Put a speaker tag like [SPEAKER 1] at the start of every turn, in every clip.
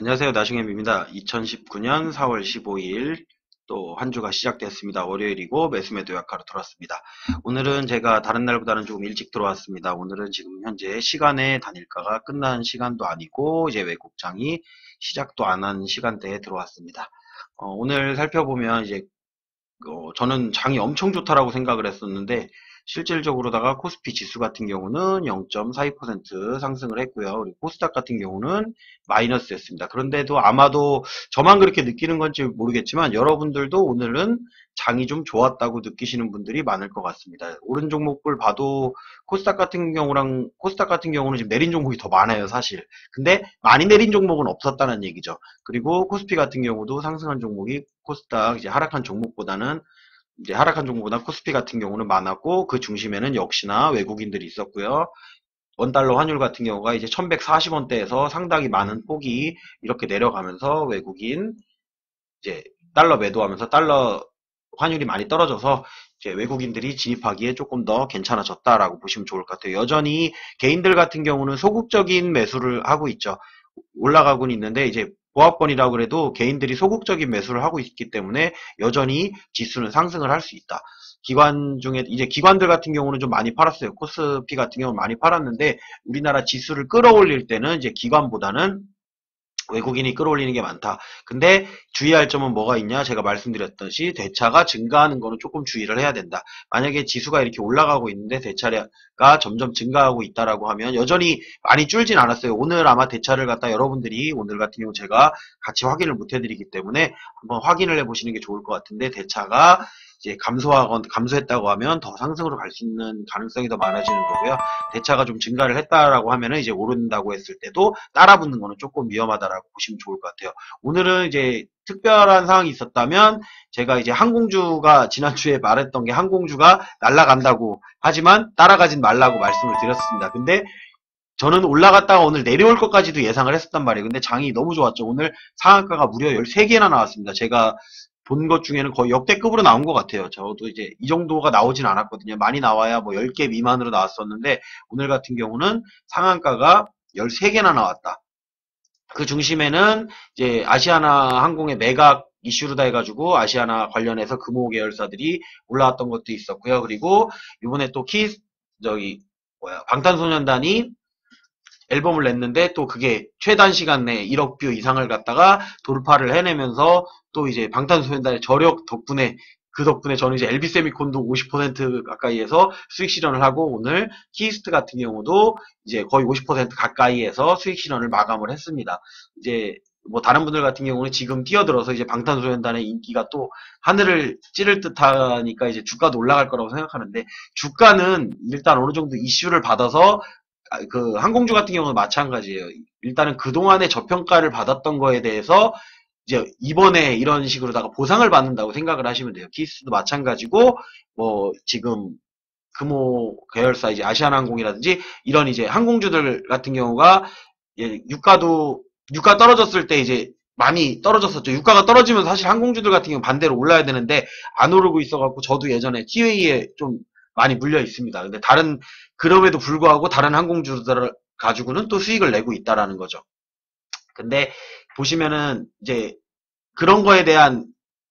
[SPEAKER 1] 안녕하세요. 나중엠입니다. 2019년 4월 15일 또 한 주가 시작됐습니다. 월요일이고 매수매도 약화로 들어왔습니다. 오늘은 제가 다른 날보다는 조금 일찍 들어왔습니다. 오늘은 지금 현재 시간의 단일가가 끝난 시간도 아니고 이제 외국장이 시작도 안 한 시간대에 들어왔습니다. 오늘 살펴보면 이제 저는 장이 엄청 좋다라고 생각을 했었는데 실질적으로다가 코스피 지수 같은 경우는 0.42% 상승을 했고요. 그리고 코스닥 같은 경우는 마이너스였습니다. 그런데도 아마도 저만 그렇게 느끼는 건지 모르겠지만 여러분들도 오늘은 장이 좀 좋았다고 느끼시는 분들이 많을 것 같습니다. 오른 종목을 봐도 코스닥 같은 경우는 지금 내린 종목이 더 많아요, 사실. 근데 많이 내린 종목은 없었다는 얘기죠. 그리고 코스피 같은 경우도 상승한 종목이 코스닥 이제 하락한 종목보다 코스피 같은 경우는 많았고 그 중심에는 역시나 외국인들이 있었고요. 원달러 환율 같은 경우가 이제 1140원대에서 상당히 많은 폭이 이렇게 내려가면서 외국인 이제 달러 매도하면서 달러 환율이 많이 떨어져서 이제 외국인들이 진입하기에 조금 더 괜찮아졌다라고 보시면 좋을 것 같아요. 여전히 개인들 같은 경우는 소극적인 매수를 하고 있죠. 올라가고는 있는데 이제 보합권이라고 그래도 개인들이 소극적인 매수를 하고 있기 때문에 여전히 지수는 상승을 할 수 있다. 기관 중에 이제 기관들 같은 경우는 좀 많이 팔았어요. 코스피 같은 경우는 많이 팔았는데 우리나라 지수를 끌어올릴 때는 이제 기관보다는 외국인이 끌어올리는 게 많다. 근데 주의할 점은 뭐가 있냐? 제가 말씀드렸듯이 대차가 증가하는 거는 조금 주의를 해야 된다. 만약에 지수가 이렇게 올라가고 있는데 대차가 점점 증가하고 있다라고 하면 여전히 많이 줄진 않았어요. 오늘 아마 대차를 갖다 여러분들이 오늘 같은 경우 제가 같이 확인을 못 해드리기 때문에 한번 확인을 해보시는 게 좋을 것 같은데 대차가 이제 감소했다고 하면 더 상승으로 갈 수 있는 가능성이 더 많아지는 거고요. 대차가 좀 증가를 했다라고 하면은 이제 오른다고 했을 때도 따라 붙는 거는 조금 위험하다라고 보시면 좋을 것 같아요. 오늘은 이제 특별한 상황이 있었다면 제가 이제 항공주가 지난주에 말했던 게 항공주가 날아간다고 하지만 따라가진 말라고 말씀을 드렸습니다. 근데 저는 올라갔다가 오늘 내려올 것까지도 예상을 했었단 말이에요. 근데 장이 너무 좋았죠. 오늘 상한가가 무려 13개나 나왔습니다. 제가 본 것 중에는 거의 역대급으로 나온 것 같아요. 저도 이제 이 정도가 나오진 않았거든요. 많이 나와야 뭐 10개 미만으로 나왔었는데 오늘 같은 경우는 상한가가 13개나 나왔다. 그 중심에는 이제 아시아나 항공의 매각 이슈로다 해가지고 아시아나 관련해서 금호 계열사들이 올라왔던 것도 있었고요. 그리고 이번에 또 방탄소년단이 앨범을 냈는데 또 그게 최단 시간 내에 1억 뷰 이상을 갖다가 돌파를 해내면서 또 이제 방탄소년단의 저력 덕분에 그 덕분에 저는 이제 엘비 세미콘도 50% 가까이에서 수익 실현을 하고 오늘 키스트 같은 경우도 이제 거의 50% 가까이에서 수익 실현을 마감을 했습니다. 이제 뭐 다른 분들 같은 경우는 지금 뛰어들어서 이제 방탄소년단의 인기가 또 하늘을 찌를 듯하니까 이제 주가도 올라갈 거라고 생각하는데 주가는 일단 어느 정도 이슈를 받아서 그 항공주 같은 경우는 마찬가지예요. 일단은 그동안의 저평가를 받았던 거에 대해서 이제 이번에 이런 식으로다가 보상을 받는다고 생각을 하시면 돼요. 키스도 마찬가지고 뭐 지금 금호 계열사 이제 아시아나항공이라든지 이런 이제 항공주들 같은 경우가 유가 떨어졌을 때 이제 많이 떨어졌었죠. 유가가 떨어지면 사실 항공주들 같은 경우 반대로 올라야 되는데 안 오르고 있어갖고 저도 예전에 티웨이에 좀 많이 물려 있습니다. 근데 그럼에도 불구하고 다른 항공주들 가지고는 또 수익을 내고 있다라는 거죠. 근데 보시면은 이제 그런 거에 대한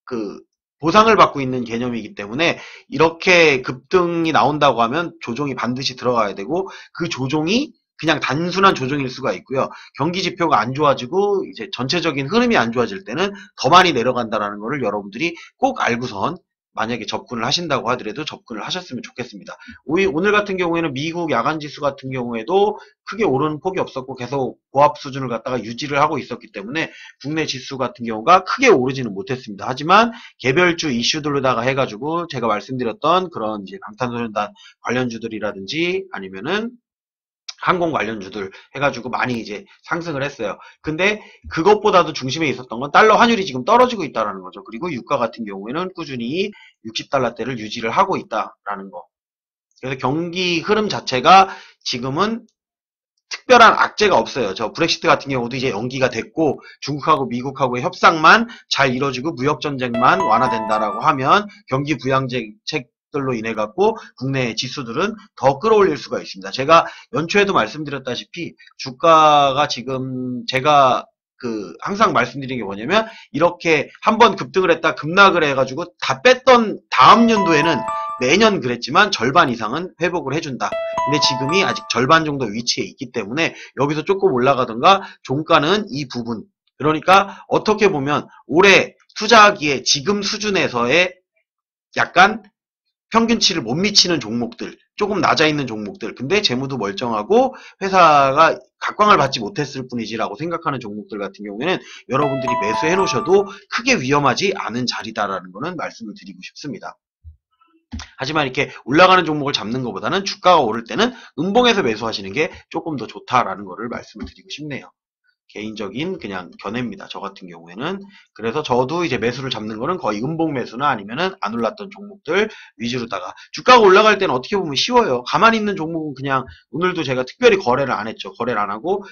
[SPEAKER 1] 그 보상을 받고 있는 개념이기 때문에 이렇게 급등이 나온다고 하면 조정이 반드시 들어가야 되고 그 조정이 그냥 단순한 조정일 수가 있고요. 경기 지표가 안 좋아지고 이제 전체적인 흐름이 안 좋아질 때는 더 많이 내려간다라는 거를 여러분들이 꼭 알고선 만약에 접근을 하신다고 하더라도 접근을 하셨으면 좋겠습니다. 오늘 같은 경우에는 미국 야간 지수 같은 경우에도 크게 오르는 폭이 없었고 계속 고압 수준을 갖다가 유지를 하고 있었기 때문에 국내 지수 같은 경우가 크게 오르지는 못했습니다. 하지만 개별주 이슈들로다가 해가지고 제가 말씀드렸던 그런 이제 방탄소년단 관련주들이라든지 아니면은 항공 관련주들 해가지고 많이 이제 상승을 했어요. 근데 그것보다도 중심에 있었던 건 달러 환율이 지금 떨어지고 있다라는 거죠. 그리고 유가 같은 경우에는 꾸준히 60달러대를 유지를 하고 있다라는 거. 그래서 경기 흐름 자체가 지금은 특별한 악재가 없어요. 저 브렉시트 같은 경우도 이제 연기가 됐고 중국하고 미국하고의 협상만 잘 이루어지고 무역전쟁만 완화된다라고 하면 경기 부양책들로 인해 갖고 국내 지수들은 더 끌어올릴 수가 있습니다. 제가 연초에도 말씀드렸다시피 주가가 지금 제가 항상 말씀드리는 게 뭐냐면, 이렇게 한번 급등을 했다 급락을 해가지고 다 뺐던 다음 연도에는 매년 그랬지만 절반 이상은 회복을 해준다. 근데 지금이 아직 절반 정도 위치에 있기 때문에 여기서 조금 올라가던가 종가는 이 부분. 그러니까 어떻게 보면 올해 투자하기에 지금 수준에서의 약간 평균치를 못 미치는 종목들, 조금 낮아 있는 종목들, 근데 재무도 멀쩡하고 회사가 각광을 받지 못했을 뿐이지라고 생각하는 종목들 같은 경우에는 여러분들이 매수해 놓으셔도 크게 위험하지 않은 자리다라는 거는 말씀을 드리고 싶습니다. 하지만 이렇게 올라가는 종목을 잡는 것보다는 주가가 오를 때는 음봉에서 매수하시는 게 조금 더 좋다라는 거를 말씀을 드리고 싶네요. 개인적인 그냥 견해입니다. 저 같은 경우에는. 그래서 저도 이제 매수를 잡는 거는 거의 음봉 매수나 아니면은 안 올랐던 종목들 위주로다가, 주가가 올라갈 때는 어떻게 보면 쉬워요. 가만히 있는 종목은 그냥, 오늘도 제가 특별히 거래를 안 했죠. 거래를 안 하고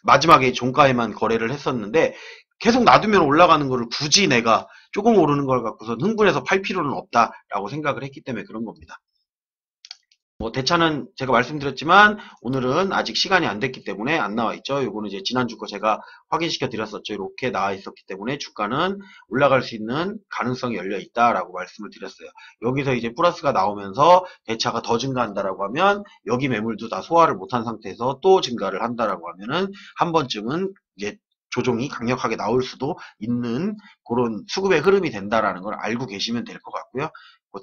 [SPEAKER 1] 마지막에 종가에만 거래를 했었는데, 계속 놔두면 올라가는 거를 굳이 내가 조금 오르는 걸 갖고서 흥분해서 팔 필요는 없다라고 생각을 했기 때문에 그런 겁니다. 대차는 제가 말씀드렸지만 오늘은 아직 시간이 안 됐기 때문에 안 나와 있죠. 요거는 이제 지난주 거 제가 확인시켜 드렸었죠. 이렇게 나와 있었기 때문에 주가는 올라갈 수 있는 가능성이 열려 있다라고 말씀을 드렸어요. 여기서 이제 플러스가 나오면서 대차가 더 증가한다라고 하면, 여기 매물도 다 소화를 못한 상태에서 또 증가를 한다라고 하면은 한 번쯤은 이제 조정이 강력하게 나올 수도 있는 그런 수급의 흐름이 된다라는 걸 알고 계시면 될 것 같고요.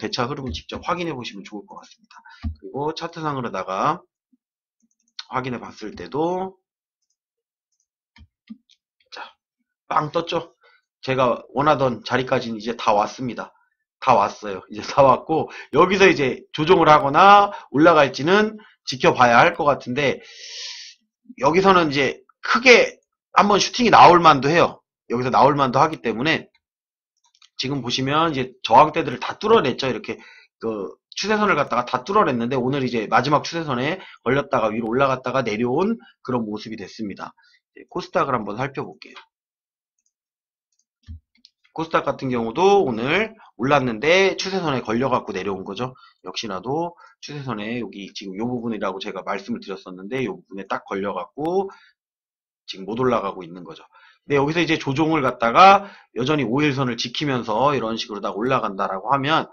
[SPEAKER 1] 대차 흐름은 직접 확인해 보시면 좋을 것 같습니다. 그리고 차트상으로다가 확인해 봤을 때도, 자, 빵 떴죠? 제가 원하던 자리까지는 이제 다 왔습니다. 다 왔어요. 이제 다 왔고, 여기서 이제 조정을 하거나 올라갈지는 지켜봐야 할 것 같은데, 여기서는 이제 크게 한번 슈팅이 나올 만도 해요. 여기서 나올 만도 하기 때문에, 지금 보시면 이제 저항대들을 다 뚫어냈죠. 이렇게 추세선을 갖다가 다 뚫어냈는데, 오늘 이제 마지막 추세선에 걸렸다가 위로 올라갔다가 내려온 그런 모습이 됐습니다. 코스닥을 한번 살펴볼게요. 코스닥 같은 경우도 오늘 올랐는데 추세선에 걸려갖고 내려온 거죠. 역시나도 추세선에 여기 지금 이 부분이라고 제가 말씀을 드렸었는데, 이 부분에 딱 걸려갖고 지금 못 올라가고 있는 거죠. 근데 여기서 이제 조정을 갖다가 여전히 5일선을 지키면서 이런 식으로 다 올라간다라고 하면,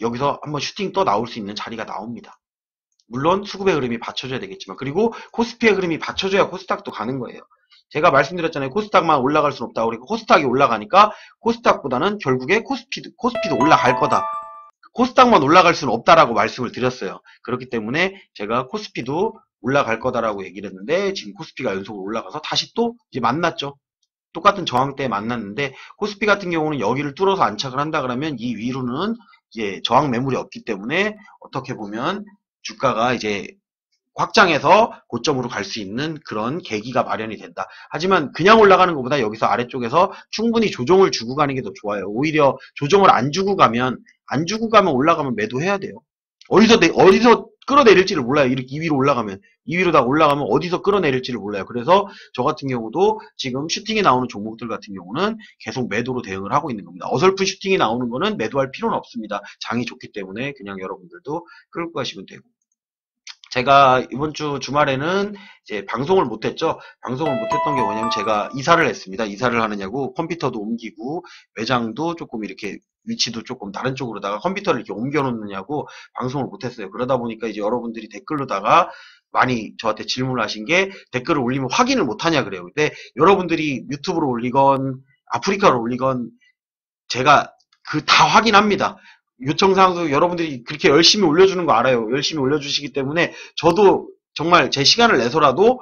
[SPEAKER 1] 여기서 한번 슈팅 또 나올 수 있는 자리가 나옵니다. 물론 수급의 흐름이 받쳐줘야 되겠지만, 그리고 코스피의 흐름이 받쳐줘야 코스닥도 가는 거예요. 제가 말씀드렸잖아요. 코스닥만 올라갈 수는 없다. 그리고 코스닥이 올라가니까 코스닥보다는 결국에 코스피도 올라갈 거다. 코스닥만 올라갈 수는 없다라고 말씀을 드렸어요. 그렇기 때문에 제가 코스피도 올라갈 거다라고 얘기를 했는데, 지금 코스피가 연속으로 올라가서 다시 또 이제 만났죠. 똑같은 저항대에 만났는데, 코스피 같은 경우는 여기를 뚫어서 안착을 한다 그러면 이 위로는 이제 저항 매물이 없기 때문에 어떻게 보면 주가가 이제 확장해서 고점으로 갈 수 있는 그런 계기가 마련이 된다. 하지만 그냥 올라가는 것보다 여기서 아래쪽에서 충분히 조정을 주고 가는 게 더 좋아요. 오히려 조정을 안 주고 가면 올라가면 매도해야 돼요. 어디서 끌어내릴지를 몰라요. 이렇게 2위로 올라가면, 2위로 다 올라가면 어디서 끌어내릴지를 몰라요. 그래서 저 같은 경우도 지금 슈팅이 나오는 종목들 같은 경우는 계속 매도로 대응을 하고 있는 겁니다. 어설픈 슈팅이 나오는 거는 매도할 필요는 없습니다. 장이 좋기 때문에 그냥 여러분들도 끌고 가시면 되고. 제가 이번 주 주말에는 이제 방송을 못했죠. 방송을 못했던 게 뭐냐면, 제가 이사를 했습니다. 이사를 하느냐고 컴퓨터도 옮기고 매장도 조금 이렇게 위치도 조금 다른 쪽으로다가 컴퓨터를 이렇게 옮겨 놓느냐고 방송을 못했어요. 그러다 보니까 이제 여러분들이 댓글로다가 많이 저한테 질문을 하신 게, 댓글을 올리면 확인을 못하냐 그래요. 근데 여러분들이 유튜브로 올리건 아프리카로 올리건 제가 다 확인합니다. 요청사항도 여러분들이 그렇게 열심히 올려주는 거 알아요. 열심히 올려주시기 때문에 저도 정말 제 시간을 내서라도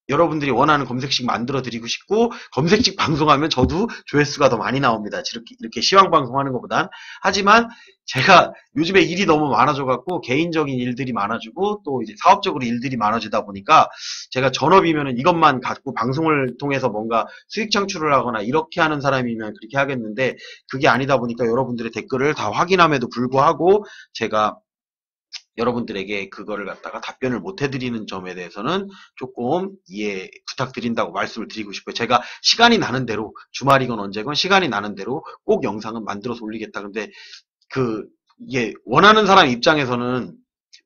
[SPEAKER 1] 여러분들이 원하는 검색식 만들어 드리고 싶고, 검색식 방송하면 저도 조회수가 더 많이 나옵니다. 이렇게 시황 방송하는 것보단. 하지만 제가 요즘에 일이 너무 많아져 갖고, 개인적인 일들이 많아지고 또 이제 사업적으로 일들이 많아지다 보니까, 제가 전업이면은 이것만 갖고 방송을 통해서 뭔가 수익 창출을 하거나 이렇게 하는 사람이면 그렇게 하겠는데, 그게 아니다 보니까 여러분들의 댓글을 다 확인함에도 불구하고 제가 여러분들에게 그거를 갖다가 답변을 못 해드리는 점에 대해서는 조금 이해 부탁드린다고 말씀을 드리고 싶어요. 제가 시간이 나는 대로, 주말이건 언제건 시간이 나는 대로 꼭 영상은 만들어서 올리겠다. 근데 이게 원하는 사람 입장에서는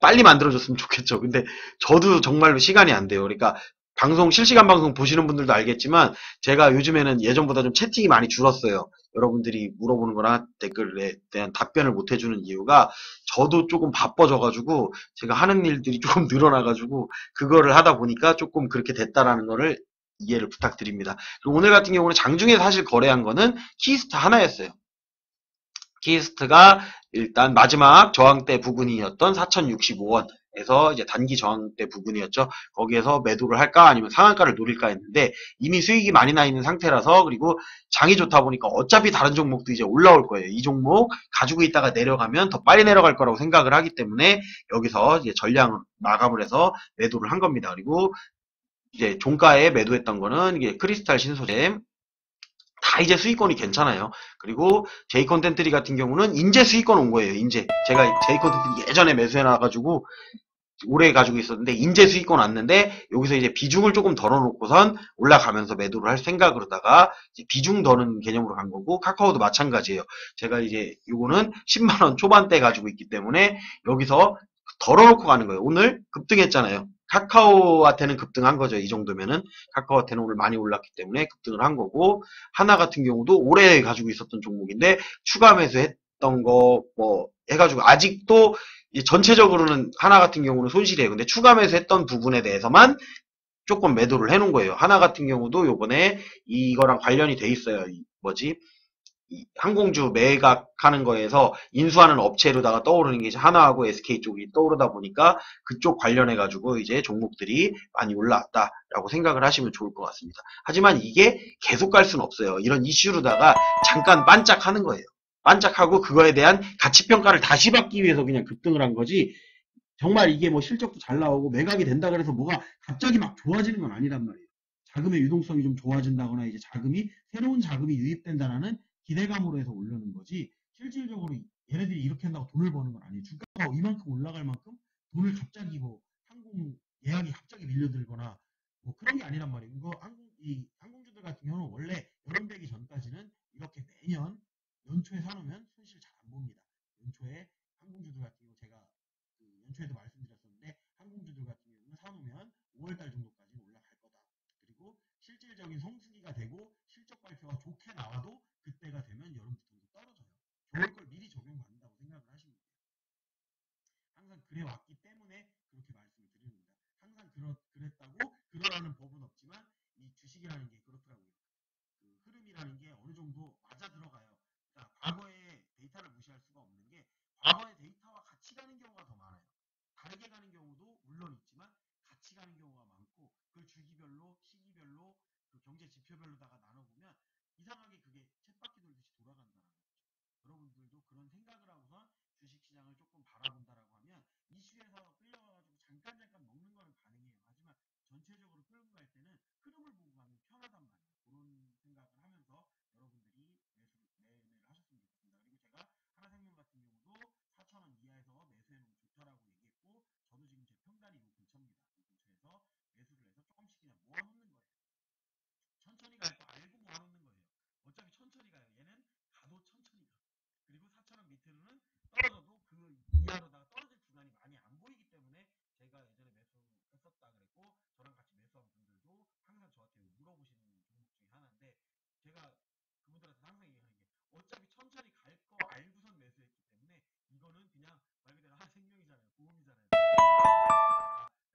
[SPEAKER 1] 빨리 만들어줬으면 좋겠죠. 근데 저도 정말로 시간이 안 돼요. 그러니까 방송, 실시간 방송 보시는 분들도 알겠지만, 제가 요즘에는 예전보다 좀 채팅이 많이 줄었어요. 여러분들이 물어보는 거나 댓글에 대한 답변을 못 해주는 이유가, 저도 조금 바빠져가지고, 제가 하는 일들이 조금 늘어나가지고, 그거를 하다 보니까 조금 그렇게 됐다라는 거를 이해를 부탁드립니다. 그리고 오늘 같은 경우는 장중에 사실 거래한 거는 키스트 하나였어요. 키스트가 일단 마지막 저항대 부근이었던 4,065원에서 이제 단기 저항대 부근이었죠. 거기에서 매도를 할까 아니면 상한가를 노릴까 했는데 이미 수익이 많이 나 있는 상태라서, 그리고 장이 좋다 보니까 어차피 다른 종목도 이제 올라올 거예요. 이 종목 가지고 있다가 내려가면 더 빨리 내려갈 거라고 생각을 하기 때문에 여기서 이제 전량 마감을 해서 매도를 한 겁니다. 그리고 이제 종가에 매도했던 거는 이게 크리스탈 신소재, 다 이제 수익권이 괜찮아요. 그리고 제이 컨텐트리 같은 경우는 인제 수익권 온 거예요. 인제 제가 제이 컨텐트리 예전에 매수해놔가지고 오래 가지고 있었는데 인제 수익권 왔는데, 여기서 이제 비중을 조금 덜어놓고선 올라가면서 매도를 할 생각으로다가 비중 더는 개념으로 간 거고, 카카오도 마찬가지예요. 제가 이제 요거는 10만원 초반대 가지고 있기 때문에 여기서 덜어놓고 가는 거예요. 오늘 급등했잖아요. 카카오한테는 급등한 거죠. 이 정도면은 카카오한테는 오늘 많이 올랐기 때문에 급등을 한 거고, 하나 같은 경우도 오래 가지고 있었던 종목인데 추가 매수했던 거 뭐 해가지고 아직도 전체적으로는 하나 같은 경우는 손실이에요. 근데 추가 매수했던 부분에 대해서만 조금 매도를 해놓은 거예요. 하나 같은 경우도 요번에 이거랑 관련이 돼 있어요. 뭐지? 항공주 매각하는 거에서 인수하는 업체로다가 떠오르는 게 이제 하나하고 SK 쪽이 떠오르다 보니까 그쪽 관련해 가지고 이제 종목들이 많이 올라왔다라고 생각을 하시면 좋을 것 같습니다. 하지만 이게 계속 갈 수는 없어요. 이런 이슈로다가 잠깐 반짝하는 거예요. 반짝하고 그거에 대한 가치 평가를 다시 받기 위해서 그냥 급등을 한 거지, 정말 이게 뭐 실적도 잘 나오고 매각이 된다 그래서 뭐가 갑자기 막 좋아지는 건 아니란 말이에요. 자금의 유동성이 좀 좋아진다거나 이제 자금이 새로운 자금이 유입된다라는 기대감으로 해서 올르는 거지, 실질적으로 얘네들이 이렇게 한다고 돈을 버는 건 아니에요. 주가가 이만큼 올라갈 만큼 돈을 갑자기 뭐 항공 예약이 갑자기 밀려들거나 뭐 그런 게 아니란 말이에요. 이거 이 항공주들 같은 경우는 원래 여름 되기 전까지는 이렇게 매년 연초에 사놓으면 손실 잘 안 봅니다. 연초에 항공주들 같은 경우 제가 연초에도 말씀드렸었는데, 항공주들 같은 경우는 사놓으면 5월달 정도까지는 올라갈 거다. 그리고 실질적인 성수기가 되고 실적 발표가 좋게 나와도 그때가 되면 여름부터 떨어져요. 겨울 걸 미리 적용받는다고 생각을 하시면 돼요. 항상 그래 왔기 때문에 그렇게 말씀을 드리는 겁니다. 항상 그랬다고 그러라는 법은 없지만 이 주식이라는 게 그렇더라고요. 그 흐름이라는 게 어느 정도 맞아 들어가요. 그러니까 과거의 데이터를 무시할 수가 없는 게, 과거의 데이터와 같이 가는 경우가 더 많아요. 다르게 가는 경우도 물론 있지만 같이 가는 경우가 많고, 그걸 주기별로 시기별로 그 경제 지표별로다가 나눠보면 이상하게 그게 쳇바퀴 돌듯이 돌아간다는 거죠. 여러분들도 그런 생각을 하고서 주식시장을 조금 바라본다라고 하면 이슈에서 끌려가가지고 잠깐 먹는 거는 가능해요. 하지만 전체적으로 끌고 갈 때는 흐름을 보고 가면 편하단 말이에요. 그런 생각을 하면서 여러분들이 매매를 하셨으면 좋겠습니다. 그리고 제가 하나생명 같은 경우도 4,000원 이하에서 매수해놓으면 좋다라고 얘기했고, 저도 지금 제 평단이 요 근처입니다. 이 근처에서 매수를 해서 조금씩 그냥 모아놓는 거예요. 천천히 갈 거 알고 모아놓는 거예요. 어차피 천천히 가요. 얘는 가도 천천히 가. 그리고 4,000원 밑으로는 떨어져도 그 이하로다가 떨어질 구간이 많이 안 보이기 때문에 제가 예전에 매수했었다 그랬고, 저랑 같이 매수한 분들도 항상 저한테 물어보시는 종목 중에 하나인데, 제가 그분들한테 항상 얘기하는 게, 어차피 천천히 갈 거 알고선 매수했기 때문에 이거는 그냥 말 그대로 한 생명이잖아요. 보험이잖아요.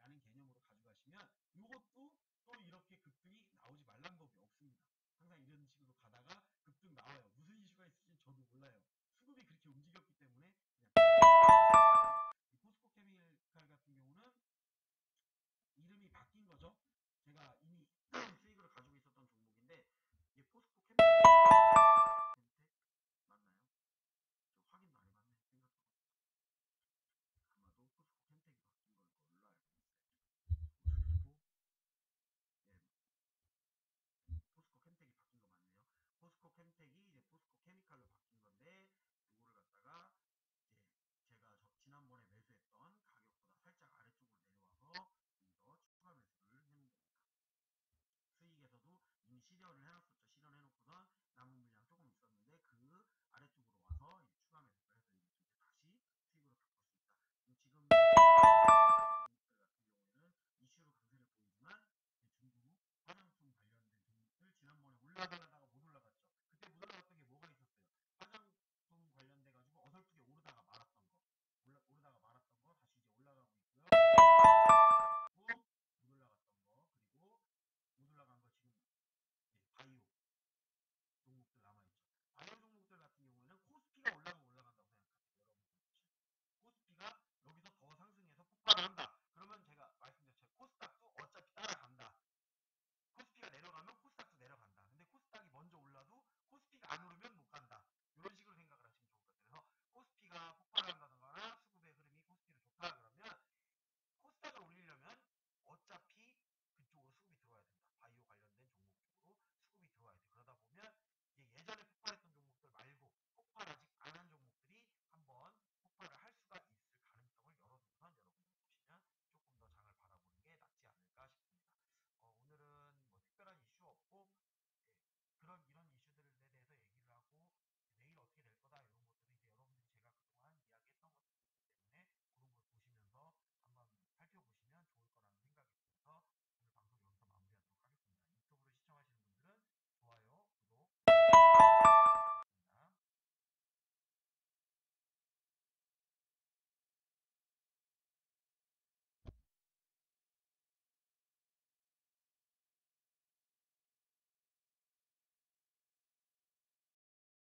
[SPEAKER 1] 라는 개념으로 가져가시면, 이것도 또 이렇게 급등이 나오지 말란 법이 없습니다. 항상 이런 식으로 가다가 급등 나와요. 무슨 이슈가 있을지 저도 몰라요. 수급이 그렇게 움직였기 때문에 그냥 이 포스코 케미칼 같은 경우는 이름이 바뀐 거죠. 제가 이미 수익을 가지고 있었던 종목인데, 이게 포스코 케미칼 맞나요? 저 확인도 안 해봤네. 생각보다 아마도 포스코 캠텍이 바뀐 걸 걸로 알고 있어요. 그리고 예, 포스코 캠텍이 바뀐 거 맞네요. 포스코 캠텍이 이제 포스코 케미칼로 바뀐 건데, 요거를 갖다가 이제 제가 지난번에 매수했던 가격보다 살짝 아래쪽으로 내려와서 여기서 추가 매수를 해놓은 겁니다. 수익에서도 이미 실현을 해놨었죠. 실현해놓고선 남은 물량 조금 있었는데 그 아래쪽으로 와서 이제 추가 매수를 해서 이제 다시 수익으로 바꿀 수 있다. 지금 종목들 같은 경우에는 이슈로 강세를 보이지만 투자자들은